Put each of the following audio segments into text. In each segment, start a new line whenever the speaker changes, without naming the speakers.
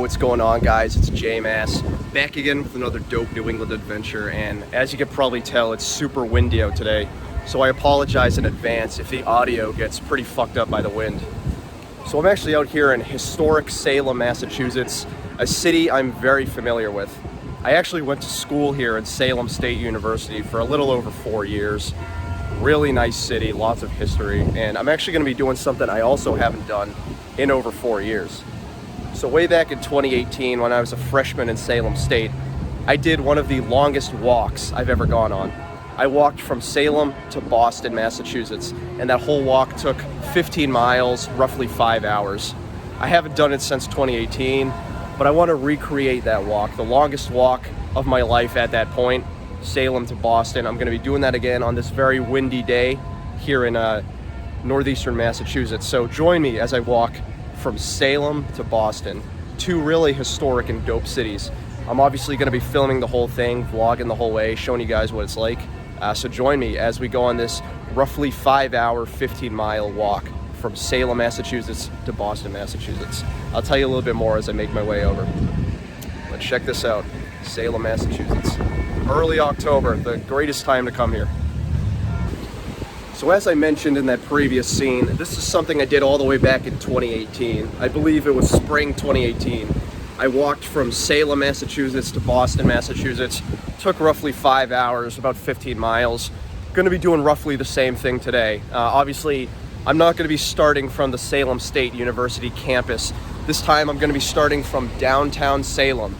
what's going on, guys? It's J-Mass back again with another dope New England adventure, and as you can probably tell, it's super windy out today, so I apologize in advance if the audio gets pretty fucked up by the wind. So I'm actually out here in historic Salem, Massachusetts, a city I'm very familiar with. I actually went to school here at Salem State University for a little over 4 years. Really nice city, lots of history, and I'm actually going to be doing something I also haven't done in over 4 years. So way back in 2018, when I was a freshman in Salem State, I did one of the longest walks I've ever gone on. I walked from Salem to Boston, Massachusetts, and that whole walk took 15 miles, roughly 5 hours. I haven't done it since 2018, but I want to recreate that walk, the longest walk of my life at that point, Salem to Boston. I'm going to be doing that again on this very windy day here in northeastern Massachusetts. So join me as I walk from Salem to Boston, two really historic and dope cities. I'm obviously going to be filming the whole thing, vlogging the whole way, showing you guys what it's like. So join me as we go on this roughly 5 hour, 15-mile walk from Salem, Massachusetts to Boston, Massachusetts. I'll tell you a little bit more as I make my way over. But check this out, Salem, Massachusetts. Early October, the greatest time to come here. So as I mentioned in that previous scene, this is something I did all the way back in 2018. I believe it was spring 2018. I walked from Salem, Massachusetts to Boston, Massachusetts. Took roughly 5 hours, about 15 miles. Going to be doing roughly the same thing today. Obviously, I'm not going to be starting from the Salem State University campus. This time I'm going to be starting from downtown Salem.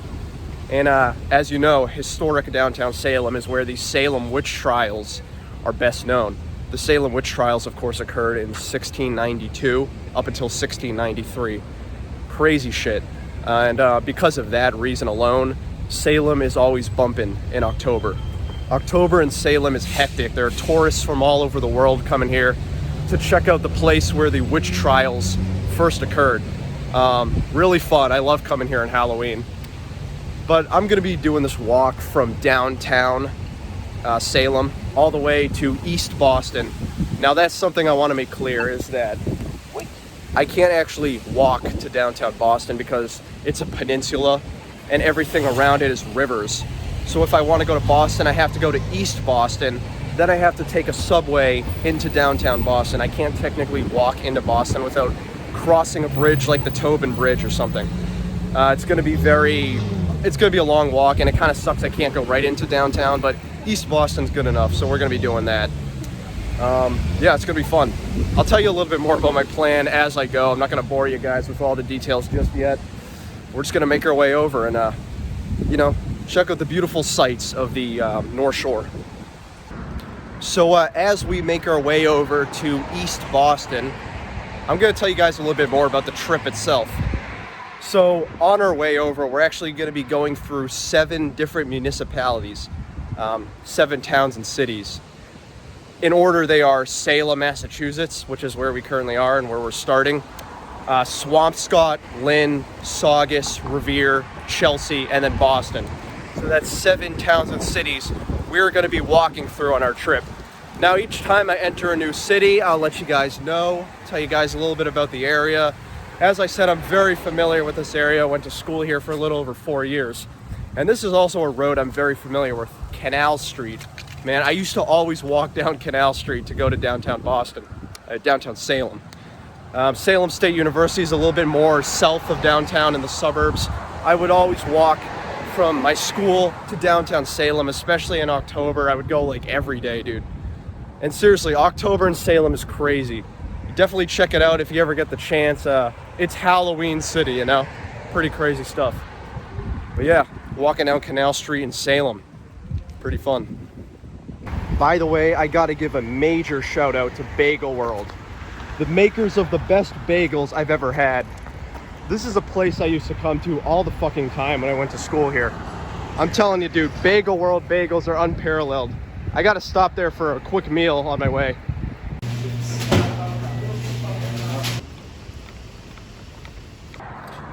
And as you know, historic downtown Salem is where the Salem witch trials are best known. The Salem witch trials, of course, occurred in 1692 up until 1693. Crazy shit. And because of that reason alone, Salem is always bumping in October. October in Salem is hectic. There are tourists from all over the world coming here to check out the place where the witch trials first occurred. Really fun. I love coming here on Halloween. But I'm going to be doing this walk from downtown Salem all the way to East Boston. Now that's something I want to make clear, is that I can't actually walk to downtown Boston because it's a peninsula and everything around it is rivers. So if I want to go to Boston, I have to go to East Boston. Then I have to take a subway into downtown Boston. I can't technically walk into Boston without crossing a bridge like the Tobin Bridge or something. It's going to be a long walk, and it kind of sucks I can't go right into downtown, but East Boston's good enough, so we're going to be doing that. Yeah, it's going to be fun. I'll tell you a little bit more about my plan as I go. I'm not going to bore you guys with all the details just yet. We're just going to make our way over and, check out the beautiful sights of the North Shore. So as we make our way over to East Boston, I'm going to tell you guys a little bit more about the trip itself. So on our way over, we're actually going to be going through 7 different municipalities, 7 towns and cities. In order, they are Salem, Massachusetts, which is where we currently are and where we're starting, Swampscott, Lynn, Saugus, Revere, Chelsea, and then Boston. So that's 7 towns and cities we're going to be walking through on our trip. Now, each time I enter a new city, I'll let you guys know, tell you guys a little bit about the area. As I said, I'm very familiar with this area. I went to school here for a little over 4 years. And this is also a road I'm very familiar with, Canal Street. Man, I used to always walk down Canal Street to go to downtown Boston, downtown Salem. Salem State University is a little bit more south of downtown in the suburbs. I would always walk from my school to downtown Salem, especially in October. I would go like every day, dude. And seriously, October in Salem is crazy. Definitely check it out if you ever get the chance. It's Halloween City, you know? Pretty crazy stuff. But yeah, walking down Canal Street in Salem. Pretty fun. By the way, I gotta give a major shout out to Bagel World, the makers of the best bagels I've ever had. This is a place I used to come to all the fucking time when I went to school here. I'm telling you, dude, Bagel World bagels are unparalleled. I gotta stop there for a quick meal on my way.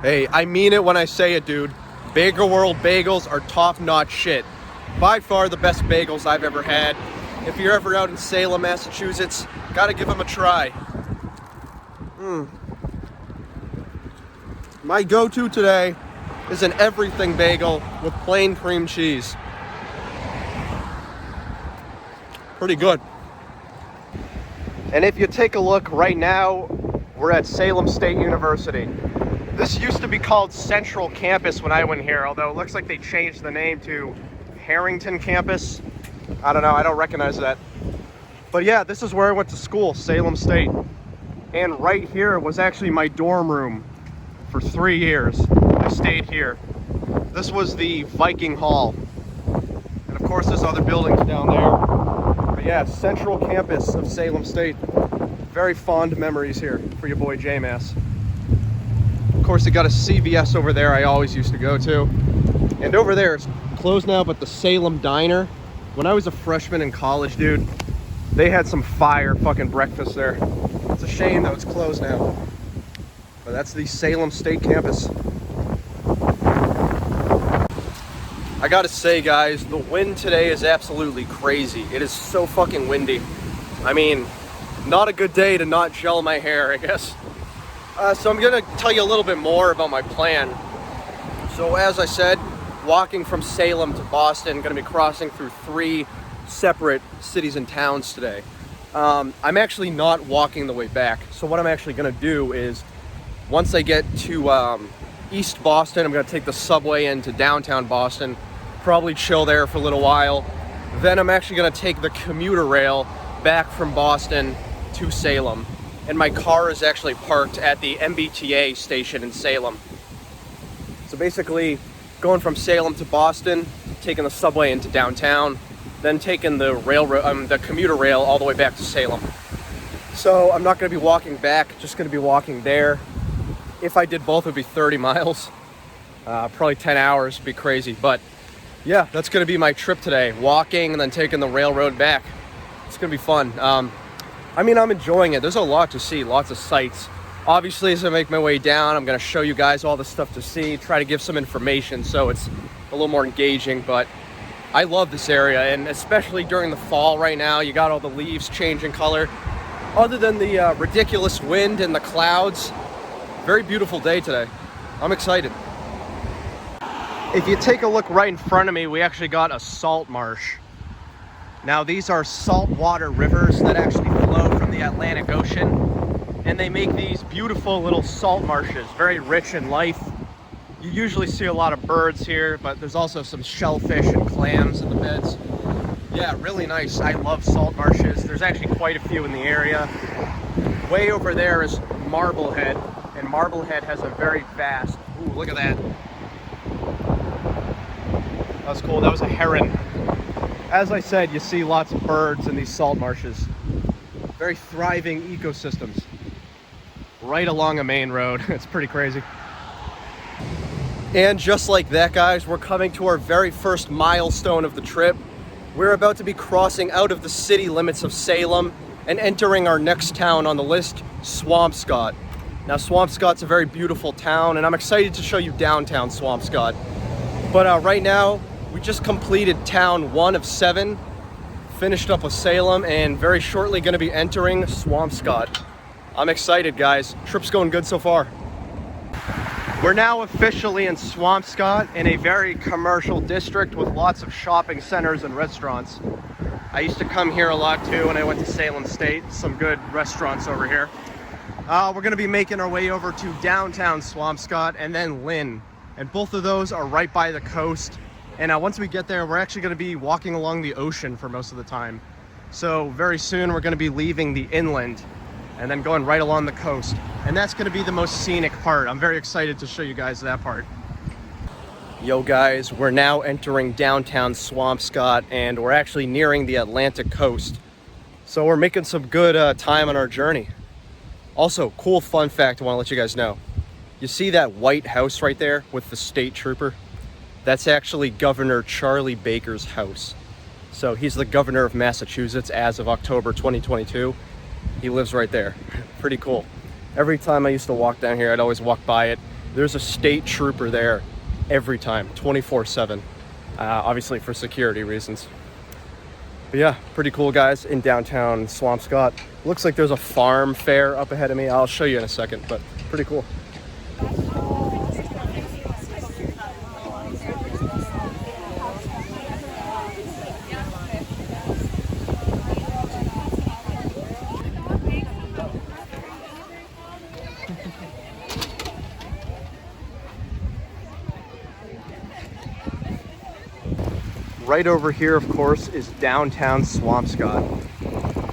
Hey, I mean it when I say it, dude. Bagel World bagels are top-notch shit. By far the best bagels I've ever had. If you're ever out in Salem, Massachusetts, gotta give them a try. My go-to today is an everything bagel with plain cream cheese. Pretty good. And if you take a look right now, we're at Salem State University. This used to be called Central Campus when I went here, although it looks like they changed the name to Harrington Campus. I don't know, I don't recognize that. But yeah, this is where I went to school, Salem State. And right here was actually my dorm room for 3 years. I stayed here. This was the Viking Hall. And of course there's other buildings down there. But yeah, Central Campus of Salem State. Very fond memories here for your boy J-Mass. Of course, they got a CVS over there I always used to go to. And over there, it's closed now, but the Salem Diner. When I was a freshman in college, dude, they had some fire fucking breakfast there. It's a shame though, it's closed now. But that's the Salem State campus. I gotta say, guys, the wind today is absolutely crazy. It is so fucking windy. I mean, not a good day to not gel my hair, I guess. So I'm gonna tell you a little bit more about my plan. So as I said, walking from Salem to Boston, gonna be crossing through 3 separate cities and towns today. I'm actually not walking the way back. So what I'm actually gonna do is, once I get to East Boston, I'm gonna take the subway into downtown Boston, probably chill there for a little while. Then I'm actually gonna take the commuter rail back from Boston to Salem. And my car is actually parked at the MBTA station in Salem. So basically, going from Salem to Boston, taking the subway into downtown, then taking the the commuter rail all the way back to Salem. So I'm not going to be walking back, just going to be walking there. If I did both, it would be 30 miles. Probably 10 hours, would be crazy. But yeah, that's going to be my trip today. Walking and then taking the railroad back. It's going to be fun. I mean, I'm enjoying it. There's a lot to see, lots of sights. Obviously, as I make my way down, I'm going to show you guys all the stuff to see, try to give some information so it's a little more engaging. But I love this area, and especially during the fall right now, you got all the leaves changing color. Other than the ridiculous wind and the clouds, very beautiful day today. I'm excited. If you take a look right in front of me, we actually got a salt marsh. Now these are saltwater rivers that actually flow from the Atlantic Ocean, and they make these beautiful little salt marshes, very rich in life. You usually see a lot of birds here, but there's also some shellfish and clams in the beds. Yeah, really nice. I love salt marshes. There's actually quite a few in the area. Way over there is Marblehead, and Marblehead has a very vast, ooh, look at that. That was cool, that was a heron. As I said, you see lots of birds in these salt marshes. Very thriving ecosystems. Right along a main road. It's pretty crazy. And just like that, guys, we're coming to our very first milestone of the trip. We're about to be crossing out of the city limits of Salem and entering our next town on the list, Swampscott. Now, Swampscott's a very beautiful town, and I'm excited to show you downtown Swampscott. But right now, we just completed town 1 of 7, finished up with Salem, and very shortly going to be entering Swampscott. I'm excited, guys. Trip's going good so far. We're now officially in Swampscott, in a very commercial district with lots of shopping centers and restaurants. I used to come here a lot too when I went to Salem State. Some good restaurants over here. We're going to be making our way over to downtown Swampscott and then Lynn. And both of those are right by the coast. And once we get there, we're actually going to be walking along the ocean for most of the time. So very soon we're going to be leaving the inland and then going right along the coast. And that's going to be the most scenic part. I'm very excited to show you guys that part. Yo guys, we're now entering downtown Swampscott and we're actually nearing the Atlantic coast. So we're making some good time on our journey. Also, cool fun fact I want to let you guys know. You see that white house right there with the state trooper? That's actually Governor Charlie Baker's house. So he's the governor of Massachusetts as of October 2022. He lives right there. Pretty cool. Every time I used to walk down here, I'd always walk by it. There's a state trooper there every time, 24/7. Obviously for security reasons. But yeah, pretty cool, guys, in downtown Swampscott. Looks like there's a farm fair up ahead of me. I'll show you in a second, but pretty cool. Right over here, of course, is downtown Swampscott.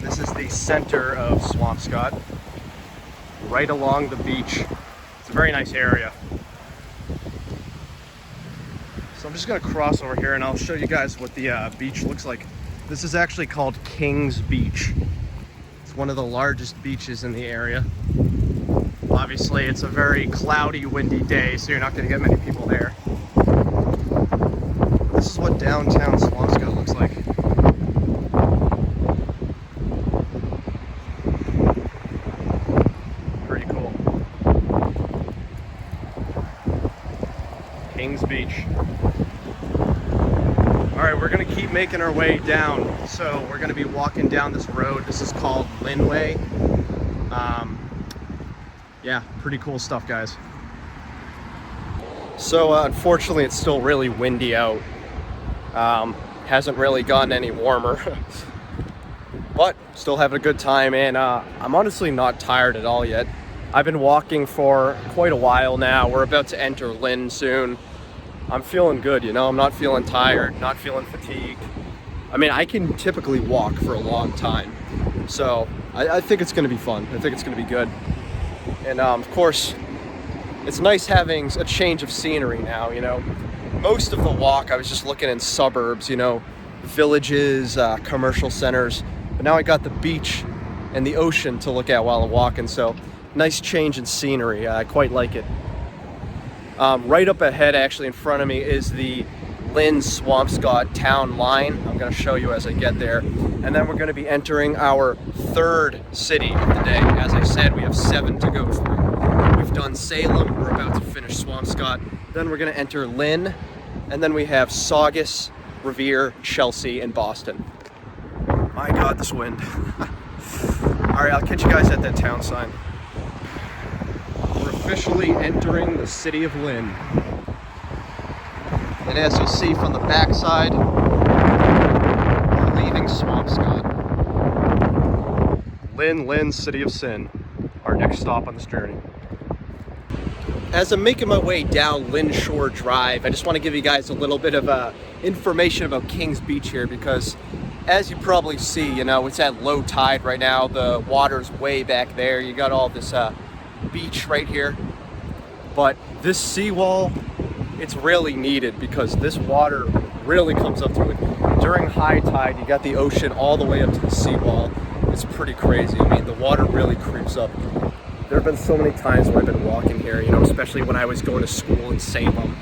This is the center of Swampscott, right along the beach. It's a very nice area. So I'm just gonna cross over here and I'll show you guys what the beach looks like. This is actually called King's Beach. It's one of the largest beaches in the area. Obviously, it's a very cloudy, windy day, so you're not gonna get many people there. This is what downtown Swampscott looks like. Pretty cool. King's Beach. All right, we're gonna keep making our way down. So we're gonna be walking down this road. This is called Lynn Way. Yeah, pretty cool stuff, guys. So unfortunately, it's still really windy out. Hasn't really gotten any warmer, but still having a good time, and I'm honestly not tired at all yet. I've been walking for quite a while now. We're about to enter Lynn soon. I'm feeling good, you know. I'm not feeling tired, not feeling fatigued. I mean, I can typically walk for a long time, so I think it's going to be fun. I think it's going to be good. And of course, it's nice having a change of scenery now, you know. Most of the walk, I was just looking in suburbs, you know, villages, commercial centers. But now I got the beach and the ocean to look at while I'm walking, so nice change in scenery. I quite like it. Right up ahead, actually in front of me, is the Lynn Swampscott town line. I'm going to show you as I get there. And then we're going to be entering our third city of the day. As I said, we have 7 to go through. We've done Salem, we're about to finish Swampscott. Then we're going to enter Lynn, and then we have Saugus, Revere, Chelsea, and Boston. My God, this wind. All right, I'll catch you guys at that town sign. We're officially entering the city of Lynn. And as you'll see from the backside, we're leaving Swampscott. Lynn, city of sin. Our next stop on this journey. As I'm making my way down Lynn Shore Drive, I just want to give you guys a little bit of information about King's Beach here, because as you probably see, you know, it's at low tide right now. The water's way back there. You got all this beach right here. But this seawall, it's really needed because this water really comes up to it. During high tide, you got the ocean all the way up to the seawall. It's pretty crazy. I mean, the water really creeps up. There have been so many times where I've been walking here, you know, especially when I was going to school in Salem.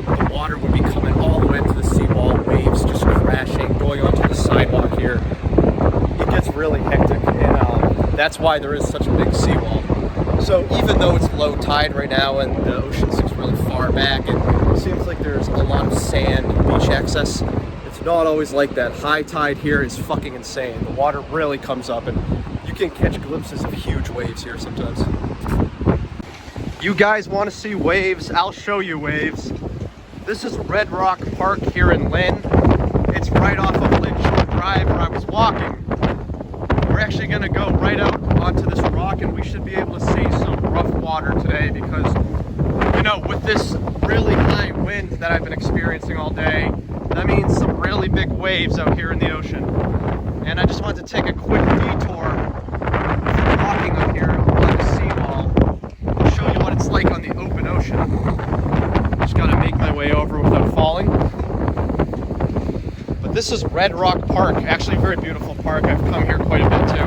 The water would be coming all the way to the seawall, waves just crashing, going onto the sidewalk here. It gets really hectic, and that's why there is such a big seawall. So even though it's low tide right now and the ocean seems really far back, it seems like there's a lot of sand and beach access. It's not always like that. High tide here is fucking insane. The water really comes up, and you can catch glimpses of huge waves here sometimes. You guys want to see waves? I'll show you waves. This is Red Rock Park here in Lynn. It's right off of Lynn Shore Drive where I was walking. We're actually going to go right out onto this rock, and we should be able to see some rough water today because, you know, with this really high wind that I've been experiencing all day, that means some really big waves out here in the ocean. And I just wanted to take a quick detour walking up here on the seawall. I'll show you what it's like on the open ocean. Just gotta make my way over without falling. But this is Red Rock Park, actually a very beautiful park. I've come here quite a bit too.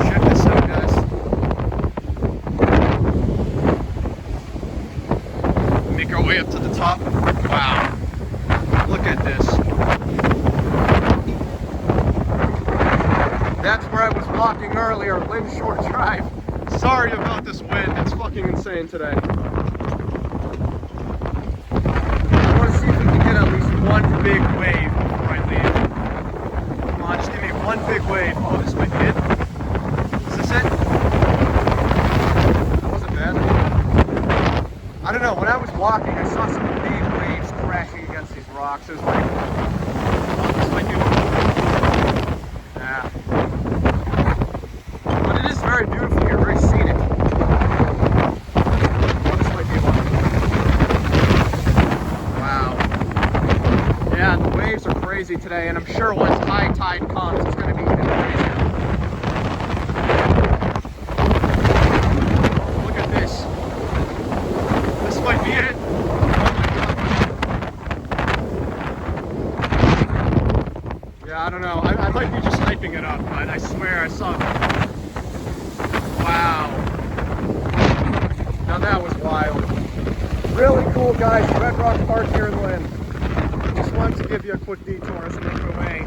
Check this out, guys. Make our way up to the top. Wow. Look at this. That's where I was walking earlier, Lynn Shore Drive. Sorry about this wind, it's fucking insane today. I want to see if we can get at least one big wave before I leave. Come on, just give me one big wave. Oh, this might be it. Is this it? That wasn't bad. I don't know, when I was walking, I saw some big waves crashing against these rocks. It was like, oh, this might be one. Yeah. But it is very beautiful here, very scenic. Oh, this might be one. Wow. today, and I'm sure once high tide comes, it's going to be even crazier. Look at this. This might be it. Yeah, I don't know. I might be just hyping it up, but I swear I saw it. Wow. Now that was wild. Really cool, guys. Red Rock Park here in Lynn. Just wanted to give you a quick detour as we make our way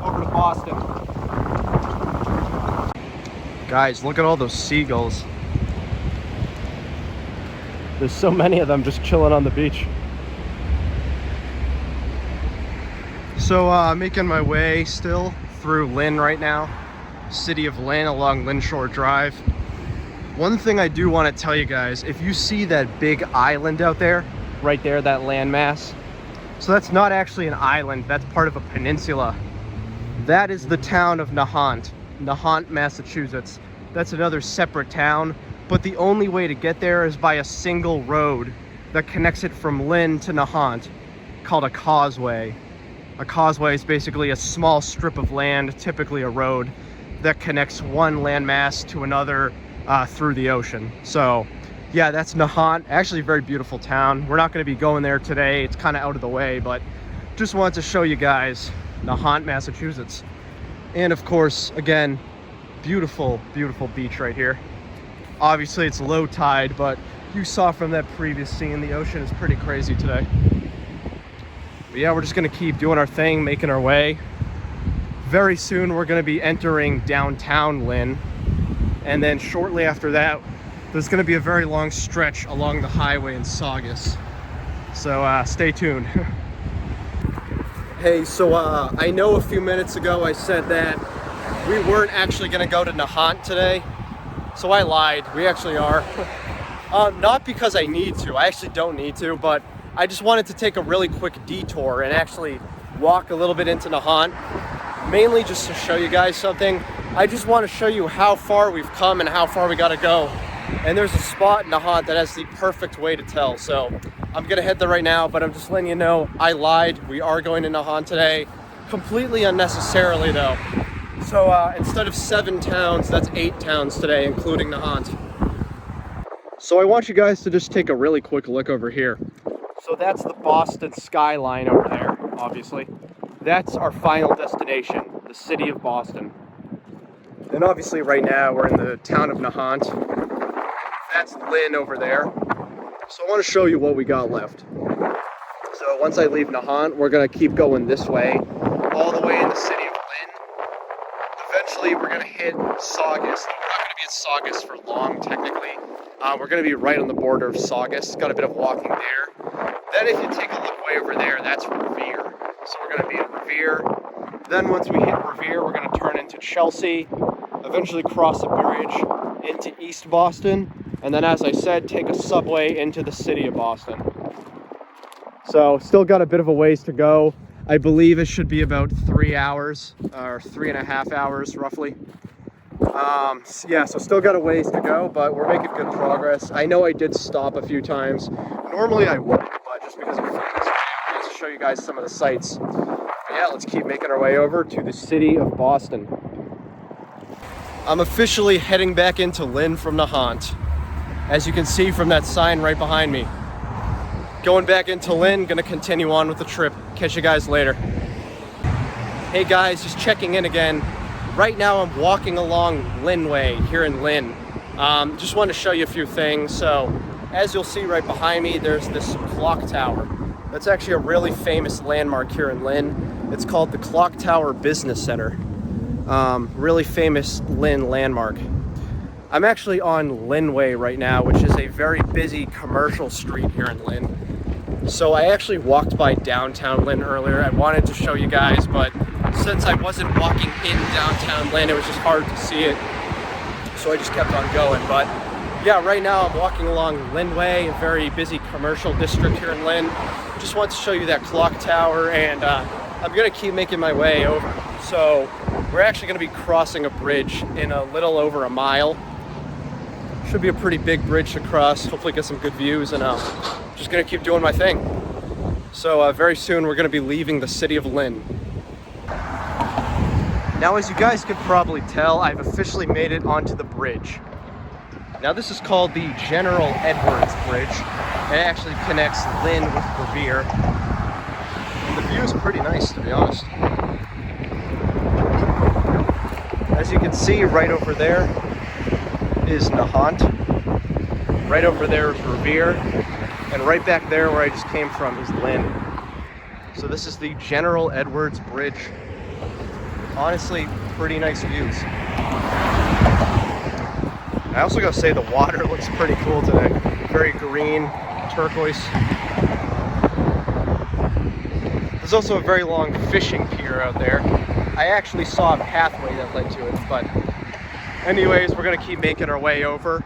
over to Boston. Guys, look at all those seagulls. There's so many of them just chilling on the beach. So making my way still through Lynn right now. City of Lynn along Lynn Shore Drive. One thing I do want to tell you guys, if you see that big island out there, right there, that landmass, so that's not actually an island, that's part of a peninsula. That is the town of Nahant, Massachusetts. That's another separate town, but the only way to get there is by a single road that connects it from Lynn to Nahant, called a causeway. A causeway is basically a small strip of land, typically a road, that connects one landmass to another through the ocean. So yeah, that's Nahant. Actually a very beautiful town. We're not going to be going there today. It's kind of out of the way, but just wanted to show you guys Nahant, Massachusetts. And of course, again, beautiful, beautiful beach right here. Obviously it's low tide, but you saw from that previous scene, the ocean is pretty crazy today. But yeah, we're just going to keep doing our thing, making our way. Very soon we're going to be entering downtown Lynn. And then shortly after that, there's going to be a very long stretch along the highway in Saugus. So stay tuned. Hey, so I know a few minutes ago I said that we weren't actually going to go to Nahant today. So I lied. We actually are. Not because I need to. I actually don't need to, but I just wanted to take a really quick detour and actually walk a little bit into Nahant. Mainly just to show you guys something. I just want to show you how far we've come and how far we got to go. And there's a spot in Nahant that has the perfect way to tell. So I'm going to head there right now, but I'm just letting you know I lied. We are going to Nahant today. Completely unnecessarily though. So instead of 7 towns, that's 8 towns today, including Nahant. So I want you guys to just take a really quick look over here. So that's the Boston skyline over there, obviously. That's our final destination, the city of Boston. And obviously right now we're in the town of Nahant. That's Lynn over there. So I want to show you what we got left. So once I leave Nahant, we're going to keep going this way, all the way in the city of Lynn. Eventually we're going to hit Saugus. We're not going to be at Saugus for long, technically. We're going to be right on the border of Saugus. Got a bit of walking there. Then if you take a look way over there, that's Revere. So we're going to be in Revere. Then once we hit Revere, we're going to turn into Chelsea, eventually cross a bridge into East Boston, and then as I said, take a subway into the city of Boston. So still got a bit of a ways to go. I believe it should be about 3 hours, or 3.5 hours roughly. Yeah, so still got a ways to go, but we're making good progress. I know I did stop a few times. Normally I wouldn't, but just because I'm filming this video, to show you guys some of the sights. But yeah, let's keep making our way over to the city of Boston. I'm officially heading back into Lynn from Nahant. As you can see from that sign right behind me. Going back into Lynn, gonna continue on with the trip. Catch you guys later. Hey guys, just checking in again. Right now I'm walking along Lynn Way here in Lynn. Just want to show you a few things. So as you'll see right behind me, there's this clock tower. That's actually a really famous landmark here in Lynn. It's called the Clock Tower Business Center. Really famous Lynn landmark. I'm actually on Lynn Way right now, which is a very busy commercial street here in Lynn. So I actually walked by downtown Lynn earlier. I wanted to show you guys, but since I wasn't walking in downtown Lynn, it was just hard to see it. So I just kept on going. But yeah, right now I'm walking along Lynn Way, a very busy commercial district here in Lynn. Just want to show you that clock tower, and I'm gonna keep making my way over. So we're actually gonna be crossing a bridge in a little over a mile. Should be a pretty big bridge to cross. Hopefully get some good views, and just gonna keep doing my thing. So very soon we're going to be leaving the city of Lynn. Now, as you guys could probably tell, I've officially made it onto the bridge. Now, this is called the General Edwards Bridge. It actually connects Lynn with Revere. And the view is pretty nice, to be honest. As you can see, right over there is Nahant. Right over there is Revere. And right back there where I just came from is Lynn. So this is the General Edwards Bridge. Honestly, pretty nice views. I also gotta say the water looks pretty cool today. Very green, turquoise. There's also a very long fishing pier out there. I actually saw a pathway that led to it, but anyways, we're gonna keep making our way over.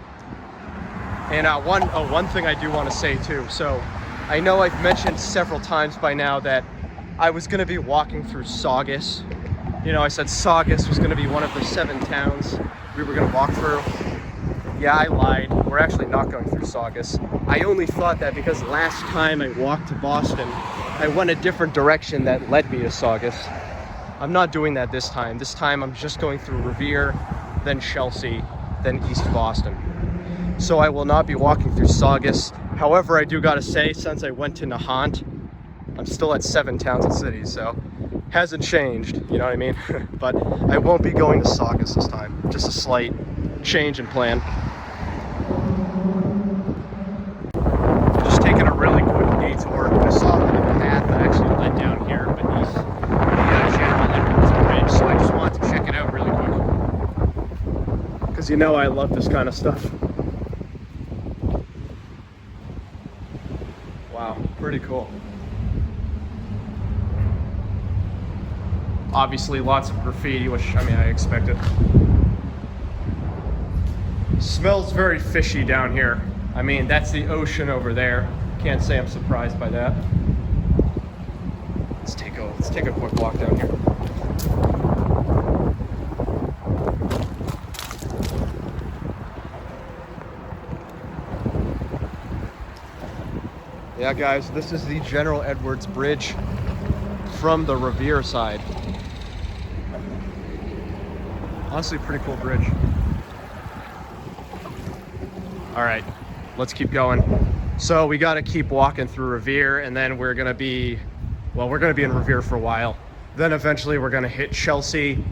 And one thing I do want to say too. So I know I've mentioned several times by now that I was gonna be walking through Saugus. You know, I said Saugus was gonna be one of the 7 towns we were gonna walk through. Yeah, I lied. We're actually not going through Saugus. I only thought that because last time I walked to Boston, I went a different direction that led me to Saugus. I'm not doing that this time. This time I'm just going through Revere, then Chelsea, then East Boston. So I will not be walking through Saugus. However, I do gotta say, since I went to Nahant, I'm still at 7 towns and cities, so hasn't changed, you know what I mean? But I won't be going to Saugus this time. Just a slight change in plan. Just taking a really quick detour. I saw the path that actually led down here beneath the General Edwards Bridge, so I just wanted to check it out really quick. Because you know I love this kind of stuff. Wow, pretty cool. Obviously lots of graffiti, which I mean I expected. Smells very fishy down here. I mean, that's the ocean over there. Can't say I'm surprised by that. Let's take a quick walk down here. Yeah, guys, this is the General Edwards Bridge from the Revere side. Honestly, pretty cool bridge. All right, let's keep going. So we got to keep walking through Revere, and then we're gonna be in Revere for a while. Then eventually we're gonna hit Chelsea.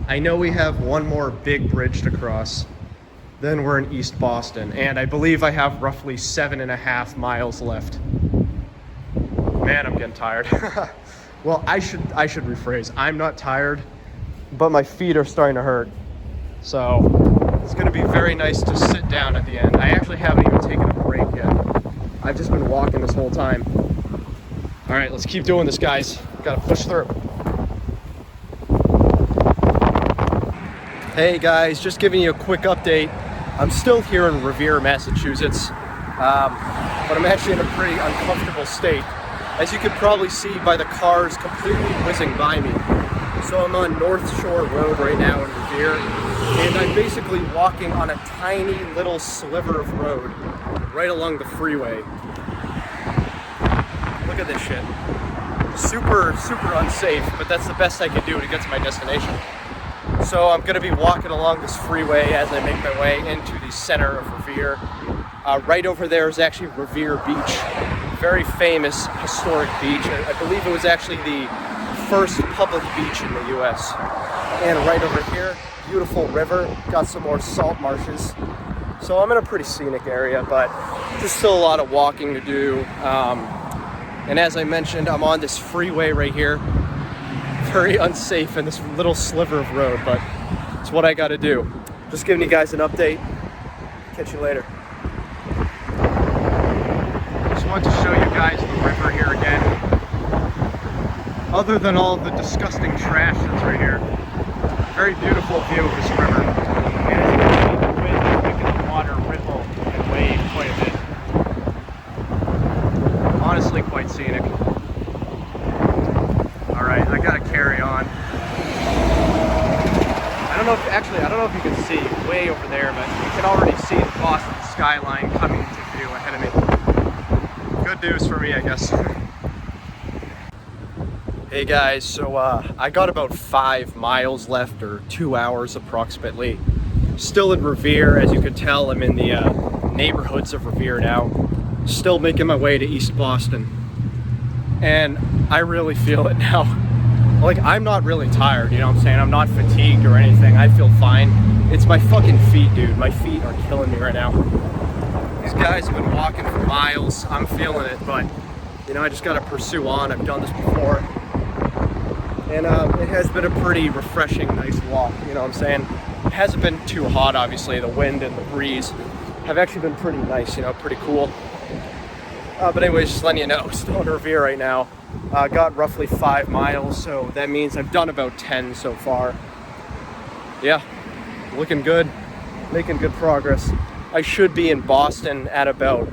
I know we have one more big bridge to cross. Then we're in East Boston, and I believe I have roughly 7.5 miles left. Man, I'm getting tired. Well, I should rephrase. I'm not tired, but my feet are starting to hurt. So it's gonna be very nice to sit down at the end. I actually haven't even taken a break yet. I've just been walking this whole time. All right, let's keep doing this, guys. Gotta push through. Hey guys, just giving you a quick update. I'm still here in Revere, Massachusetts, but I'm actually in a pretty uncomfortable state. As you can probably see by the cars completely whizzing by me. So I'm on North Shore Road right now in Revere, and I'm basically walking on a tiny little sliver of road right along the freeway. Look at this shit. Super, super unsafe, but that's the best I can do to get to my destination. So I'm gonna be walking along this freeway as I make my way into the center of Revere. Right over there is actually Revere Beach. Very famous historic beach. I believe it was actually the first public beach in the US. And right over here, beautiful river, got some more salt marshes. So I'm in a pretty scenic area, but there's still a lot of walking to do. And as I mentioned, I'm on this freeway right here. Very unsafe in this little sliver of road, but it's what I gotta do. Just giving you guys an update. Catch you later. Just want to show you guys the river here again. Other than all the disgusting trash that's right here. Very beautiful view of this river. And as you can see, the wind is making the water ripple and wave quite a bit. Honestly, quite scenic. All right, I gotta carry on. I don't know if you can see way over there, but you can already see the Boston skyline coming into view ahead of me. Good news for me, I guess. Hey guys, so I got about 5 miles left, or 2 hours approximately. Still in Revere, as you can tell. I'm in the neighborhoods of Revere now. Still making my way to East Boston. And I really feel it now. Like, I'm not really tired, you know what I'm saying? I'm not fatigued or anything. I feel fine. It's my fucking feet, dude. My feet are killing me right now. These guys have been walking for miles. I'm feeling it, but, you know, I just gotta pursue on. I've done this before. And it has been a pretty refreshing, nice walk, you know what I'm saying? It hasn't been too hot, obviously. The wind and the breeze have actually been pretty nice, you know, pretty cool. But anyways, just letting you know, still in Revere right now. Got roughly 5 miles, so that means I've done about 10 so far. Yeah, looking good, making good progress. I should be in Boston at about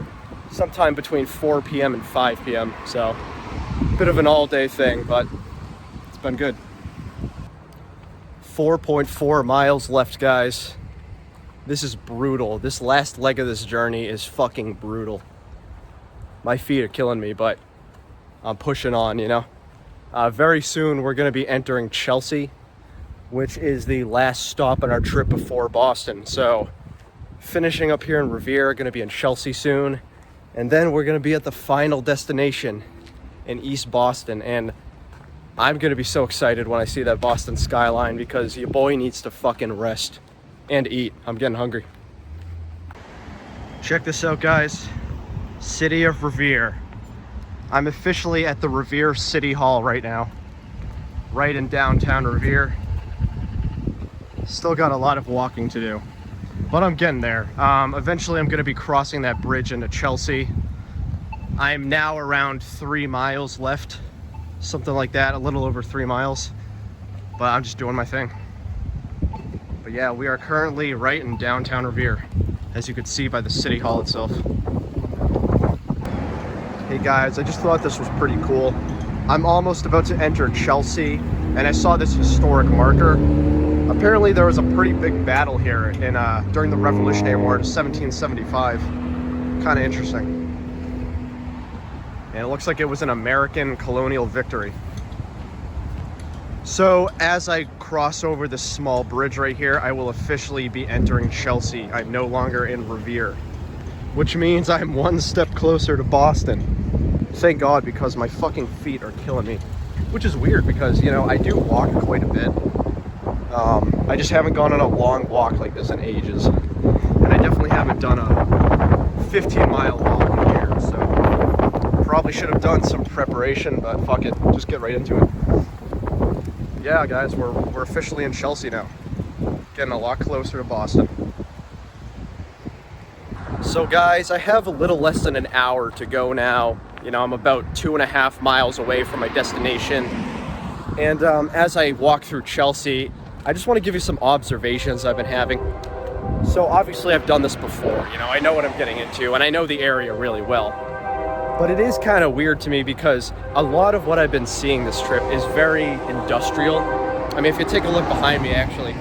sometime between 4 p.m. and 5 p.m. So, bit of an all-day thing, but it's been good. 4.4 miles left, guys. This is brutal. This last leg of this journey is fucking brutal. My feet are killing me, but I'm pushing on, you know. Very soon we're going to be entering Chelsea, which is the last stop on our trip before Boston. So, finishing up here in Revere, going to be in Chelsea soon. And then we're going to be at the final destination in East Boston. And I'm going to be so excited when I see that Boston skyline, because your boy needs to fucking rest and eat. I'm getting hungry. Check this out, guys. City of Revere. I'm officially at the Revere City Hall right now. Right in downtown Revere. Still got a lot of walking to do, but I'm getting there. Eventually I'm going to be crossing that bridge into Chelsea. I'm now around 3 miles left. Something like that, a little over 3 miles. But I'm just doing my thing. But yeah, we are currently right in downtown Revere, as you can see by the City Hall itself. Hey guys, I just thought this was pretty cool. I'm almost about to enter Chelsea, and I saw this historic marker. Apparently there was a pretty big battle here in during the Revolutionary War in 1775. Kind of interesting. And it looks like it was an American colonial victory. So as I cross over this small bridge right here, I will officially be entering Chelsea. I'm no longer in Revere, which means I'm one step closer to Boston. Thank God, because my fucking feet are killing me. Which is weird because, you know, I do walk quite a bit. I just haven't gone on a long walk like this in ages. And I definitely haven't done a 15-mile walk in here, so probably should have done some preparation, but fuck it, just get right into it. Yeah, guys, we're officially in Chelsea now. Getting a lot closer to Boston. So guys, I have a little less than an hour to go now. You know, I'm about 2.5 miles away from my destination. And as I walk through Chelsea, I just want to give you some observations I've been having. So obviously I've done this before, you know, I know what I'm getting into, and I know the area really well. But it is kind of weird to me because a lot of what I've been seeing this trip is very industrial. I mean, if you take a look behind me, actually,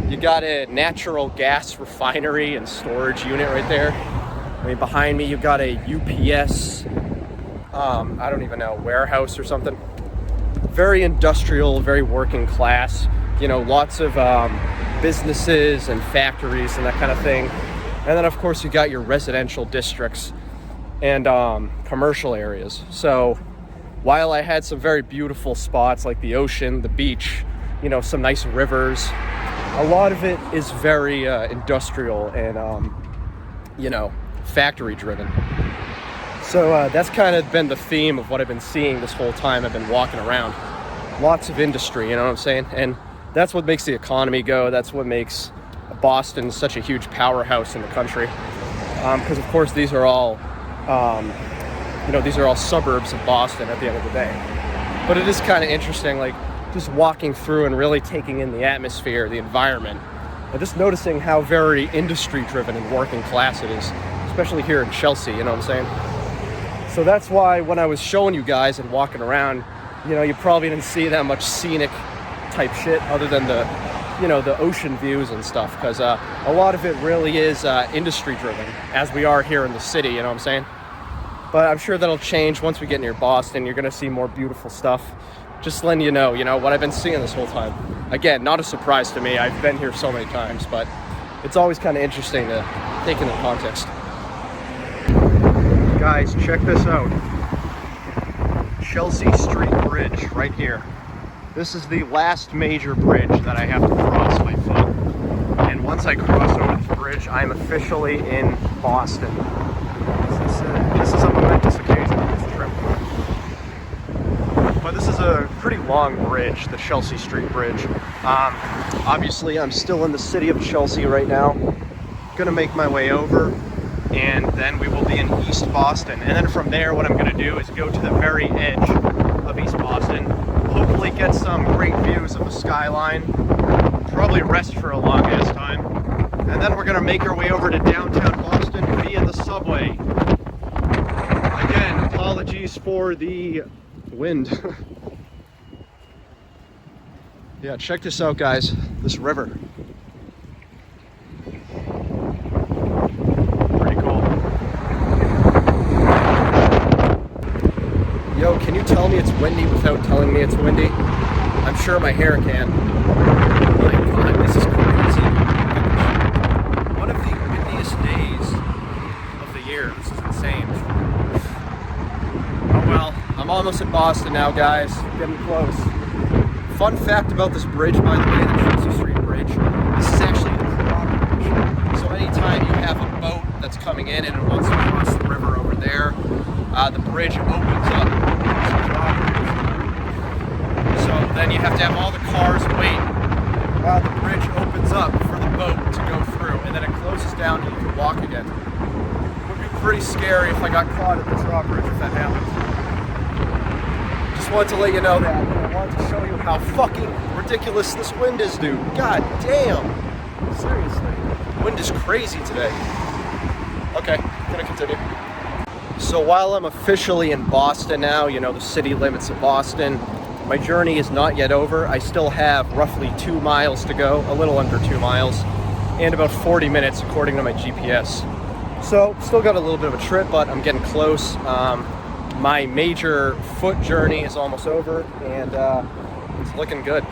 you got a natural gas refinery and storage unit right there. I mean, behind me, you've got a UPS, I don't even know, warehouse or something. Very industrial, very working class. You know, lots of businesses and factories and that kind of thing. And then, of course, you got your residential districts and commercial areas. So while I had some very beautiful spots like the ocean, the beach, you know, some nice rivers, a lot of it is very industrial and, you know, factory driven. So that's kind of been the theme of what I've been seeing this whole time I've been walking around. Lots of industry, you know what I'm saying? And that's what makes the economy go. That's what makes Boston such a huge powerhouse in the country. Because of course these are all, you know, these are all suburbs of Boston at the end of the day. But it is kind of interesting, like just walking through and really taking in the atmosphere, the environment, and just noticing how very industry driven and working class it is, especially here in Chelsea, you know what I'm saying? So that's why when I was showing you guys and walking around, you know, you probably didn't see that much scenic type shit other than the, you know, the ocean views and stuff, because a lot of it really is industry driven, as we are here in the city, you know what I'm saying? But I'm sure that'll change once we get near Boston. You're going to see more beautiful stuff. just letting you know, what I've been seeing this whole time. Again, not a surprise to me. I've been here so many times, but it's always kind of interesting to take into context. Guys, check this out. Chelsea Street Bridge right here. This is the last major bridge that I have to cross by foot. And once I cross over this bridge, I'm officially in Boston. This is a momentous occasion on this trip. But this is a pretty long bridge, the Chelsea Street Bridge. Obviously, I'm still in the city of Chelsea right now. Gonna make my way over, and then we will be in East Boston. And then from there, what I'm gonna do is go to the very edge of East Boston, hopefully get some great views of the skyline, probably rest for a long ass time, and then we're gonna make our way over to downtown Boston via the subway. Again, apologies for the wind. Yeah, check this out, guys. This river. Pretty cool. Yo, can you tell me it's windy without telling me it's windy? I'm sure my hair can. My God, this is crazy. One of the windiest days of the year. This is insane. Oh well, I'm almost in Boston now, guys. Getting close. Fun fact about this bridge, by the way, the Chelsea Street Bridge, this is actually a drawbridge. So anytime you have a boat that's coming in and it wants to cross the river over there, the bridge opens up. It's a drawbridge. So then you have to have all the cars wait while the bridge opens up for the boat to go through, and then it closes down and you can walk again. It would be pretty scary if I got caught at the drawbridge if that happened. Just wanted to let you know that. I wanted to show you how fucking ridiculous this wind is, dude. God damn. Seriously. Wind is crazy today. Okay, gonna continue. So while I'm officially in Boston now, the city limits of Boston, my journey is not yet over. I still have roughly 2 miles to go, a little under 2 miles, and about 40 minutes according to my GPS. So still got a little bit of a trip, but I'm getting close. My major foot journey is almost over, and it's looking good.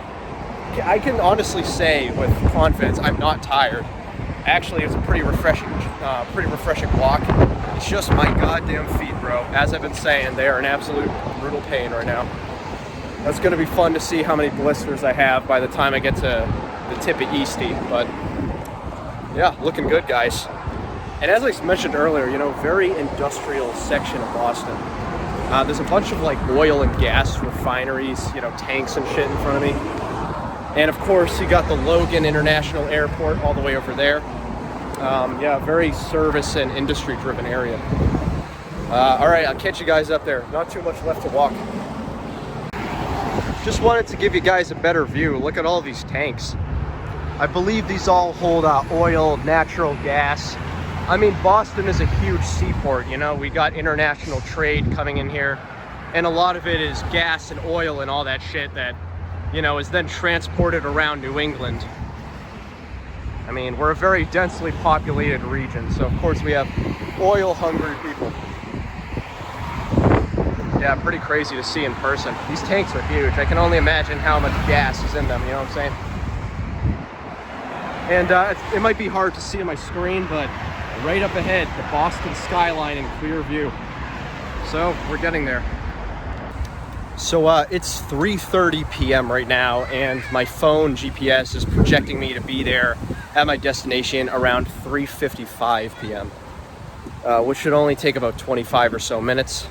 I can honestly say with confidence I'm not tired. Actually, it's a pretty refreshing walk. It's just my goddamn feet, bro. As I've been saying, they are in absolute brutal pain right now. That's going to be fun to see how many blisters I have by the time I get to the tip of Eastie. But yeah, looking good, guys. And as I mentioned earlier, very industrial section of Boston. There's a bunch of like oil and gas refineries, tanks and shit in front of me. And of course, you got the Logan International Airport all the way over there. Yeah, very service and industry driven area. All right, I'll catch you guys up there. Not too much left to walk. Just wanted to give you guys a better view. Look at all these tanks. I believe these all hold oil, natural gas. I mean, Boston is a huge seaport, we got international trade coming in here, and a lot of it is gas and oil and all that shit that, is then transported around New England. I mean, we're a very densely populated region, so of course we have oil-hungry people. Yeah, pretty crazy to see in person. These tanks are huge. I can only imagine how much gas is in them, you know what I'm saying? And it might be hard to see on my screen, but right up ahead, the Boston skyline in clear view. So we're getting there. So it's 3:30 p.m. right now, and my phone GPS is projecting me to be there at my destination around 3:55 p.m., which should only take about 25 or so minutes.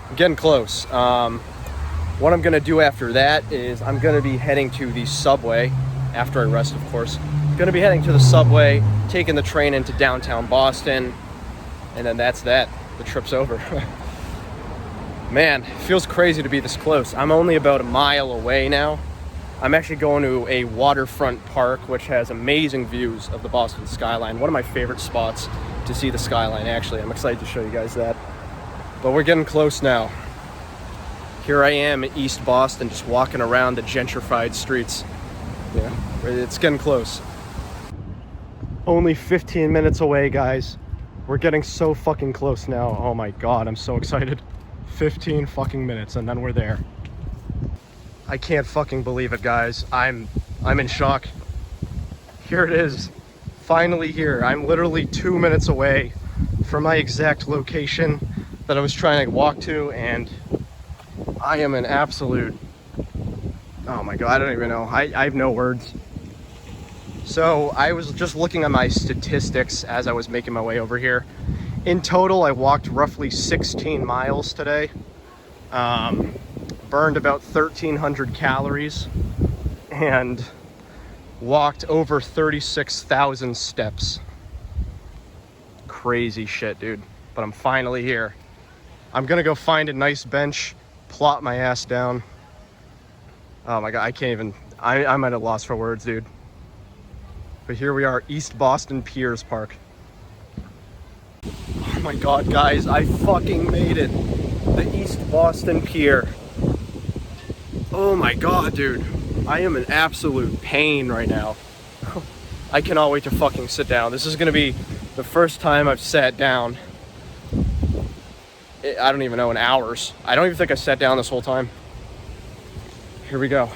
I'm getting close. What I'm gonna do after that is I'm gonna be heading to the subway, after I rest, of course. Gonna be heading to the subway, taking the train into downtown Boston, and then that's that. The trip's over. Man, it feels crazy to be this close. I'm only about a mile away now. I'm actually going to a waterfront park, which has amazing views of the Boston skyline. One of my favorite spots to see the skyline, actually. I'm excited to show you guys that. But we're getting close now. Here I am in East Boston, just walking around the gentrified streets. Yeah, it's getting close. Only 15 minutes away, guys. We're getting so fucking close now. Oh my God, I'm so excited. 15 fucking minutes and then we're there. I can't fucking believe it, guys. I'm in shock. Here it is. Finally here. I'm literally 2 minutes away from my exact location that I was trying to walk to, and I am an absolute, oh my god, I don't even know. I have no words. So I was just looking at my statistics as I was making my way over here. In total, I walked roughly 16 miles today. Burned about 1,300 calories and walked over 36,000 steps. Crazy shit, dude. But I'm finally here. I'm gonna go find a nice bench, plop my ass down. Oh my god, I can't even, I'm at a loss for words, dude. But here we are, East Boston Piers Park. Oh my god, guys, I fucking made it. The East Boston Pier. Oh my god, dude. I am in absolute pain right now. I cannot wait to fucking sit down. This is gonna be the first time I've sat down. I don't even know, in hours. I don't even think I sat down this whole time. Here we go.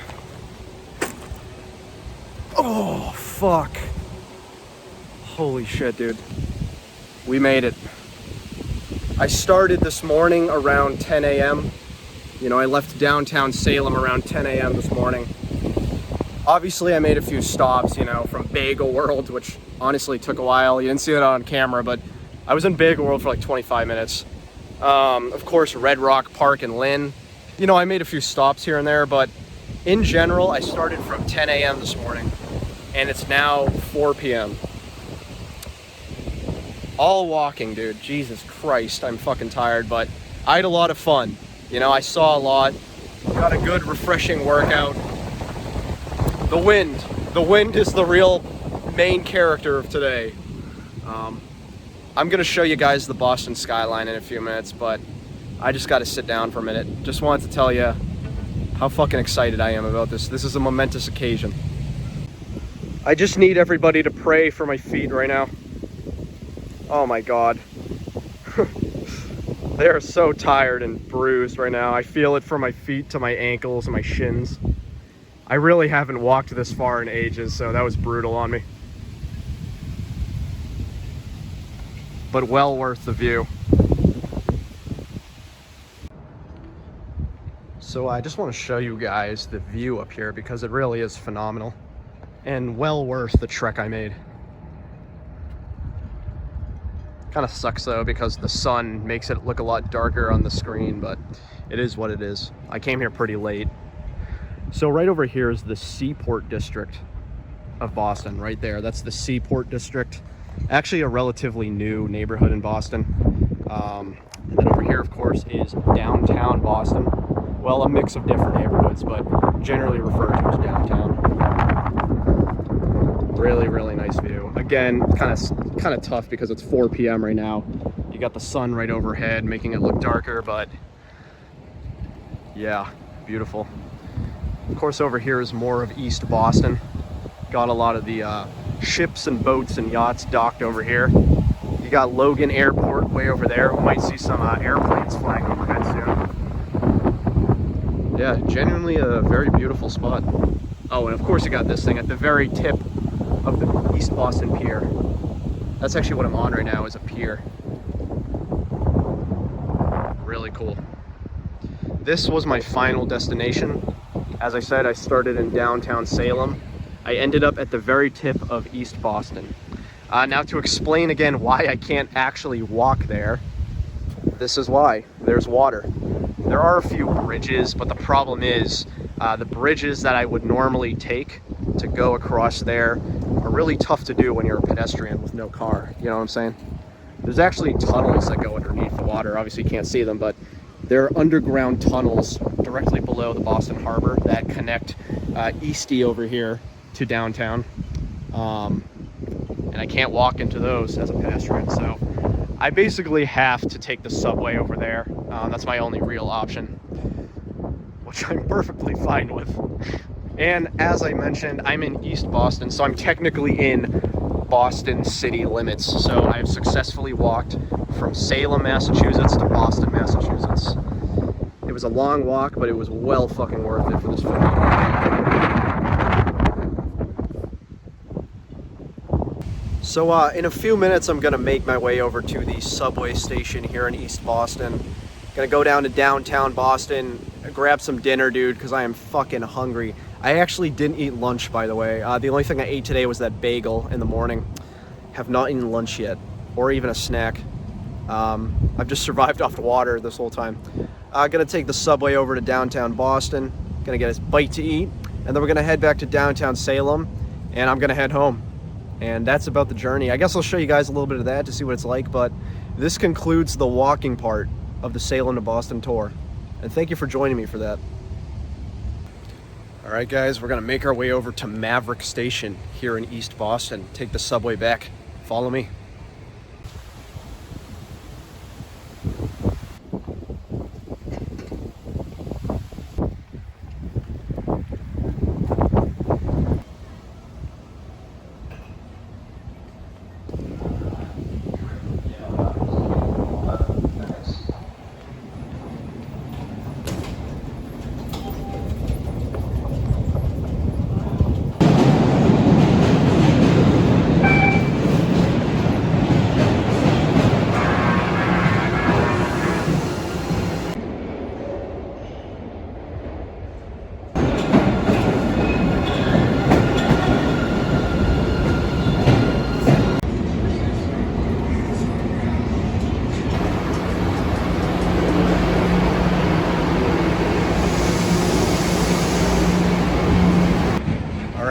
Oh, fuck. Holy shit, dude. We made it. I started this morning around 10 a.m. You know, I left downtown Salem around 10 a.m. this morning. Obviously, I made a few stops, you know, from Bagel World, which honestly took a while. You didn't see it on camera, but I was in Bagel World for like 25 minutes. Of course, Red Rock Park and Lynn. You know, I made a few stops here and there, but in general, I started from 10 a.m. this morning, and it's now 4 p.m. All walking, dude. Jesus Christ, I'm fucking tired, but I had a lot of fun. You know, I saw a lot, got a good, refreshing workout. The wind is the real main character of today. I'm gonna show you guys the Boston skyline in a few minutes, but I just gotta sit down for a minute. Just wanted to tell you how fucking excited I am about this. This is a momentous occasion. I just need everybody to pray for my feet right now. Oh my god. They are so tired and bruised right now. I feel it from my feet to my ankles and my shins. I really haven't walked this far in ages, so that was brutal on me. But well worth the view. So I just want to show you guys the view up here because it really is phenomenal and well worth the trek I made. Kind of sucks though because the sun makes it look a lot darker on the screen, but it is what it is. I came here pretty late. So right over here is the Seaport district of Boston, right there. That's the Seaport district. Actually a relatively new neighborhood in Boston. And then over here, of course, is downtown Boston. Well, a mix of different neighborhoods, but generally referred to as downtown. Really, really nice view. Again, kind of tough because it's 4 p.m. right now. You got the sun right overhead, making it look darker, but yeah, beautiful. Of course, over here is more of East Boston. Got a lot of the ships and boats and yachts docked over here. You got Logan Airport way over there. We might see some airplanes flying overhead soon. Yeah, genuinely a very beautiful spot. Oh, and of course you got this thing at the very tip of the East Boston Pier. That's actually what I'm on right now, is a pier. Really cool. This was my final destination. As I said, I started in downtown Salem. I ended up at the very tip of East Boston. Now to explain again why I can't actually walk there, this is why. There's water. There are a few bridges, but the problem is the bridges that I would normally take to go across there are really tough to do when you're a pedestrian with no car. You know what I'm saying? There's actually tunnels that go underneath the water. Obviously you can't see them, but there are underground tunnels directly below the Boston Harbor that connect easty over here to downtown. And I can't walk into those as a pedestrian, so I basically have to take the subway over there. That's my only real option, which I'm perfectly fine with. And as I mentioned, I'm in East Boston, so I'm technically in Boston city limits. So I've successfully walked from Salem, Massachusetts to Boston, Massachusetts. It was a long walk, but it was well fucking worth it for this film. So in a few minutes, I'm gonna make my way over to the subway station here in East Boston. Gonna go down to downtown Boston, grab some dinner, dude, because I am fucking hungry. I actually didn't eat lunch, by the way. The only thing I ate today was that bagel in the morning. Have not eaten lunch yet, or even a snack. I've just survived off the water this whole time. Gonna take the subway over to downtown Boston, gonna get a bite to eat, and then we're gonna head back to downtown Salem, and I'm gonna head home. And that's about the journey. I guess I'll show you guys a little bit of that to see what it's like, but this concludes the walking part of the Salem to Boston tour. And thank you for joining me for that. All right, guys, we're gonna make our way over to Maverick Station here in East Boston. Take the subway back. Follow me.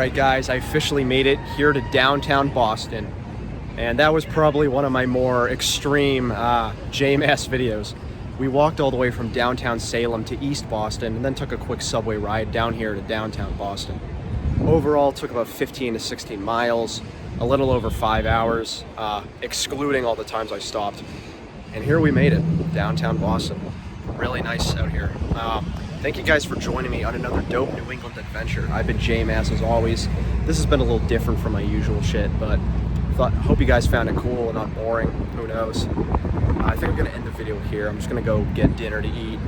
Alright guys, I officially made it here to downtown Boston, and that was probably one of my more extreme JMass videos. We walked all the way from downtown Salem to East Boston and then took a quick subway ride down here to downtown Boston. Overall took about 15 to 16 miles, a little over 5 hours, excluding all the times I stopped. And here we made it, downtown Boston. Really nice out here. Thank you guys for joining me on another dope New England adventure. I've been JMass as always. This has been a little different from my usual shit, but hope you guys found it cool and not boring. Who knows? I think I'm gonna end the video here. I'm just gonna go get dinner to eat.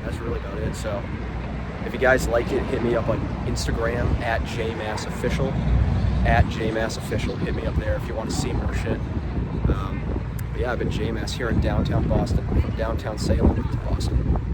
That's really about it. So if you guys like it, hit me up on Instagram at JMassOfficial. At JMassOfficial. Hit me up there if you want to see more shit. But yeah, I've been JMass here in downtown Boston, from downtown Salem to Boston.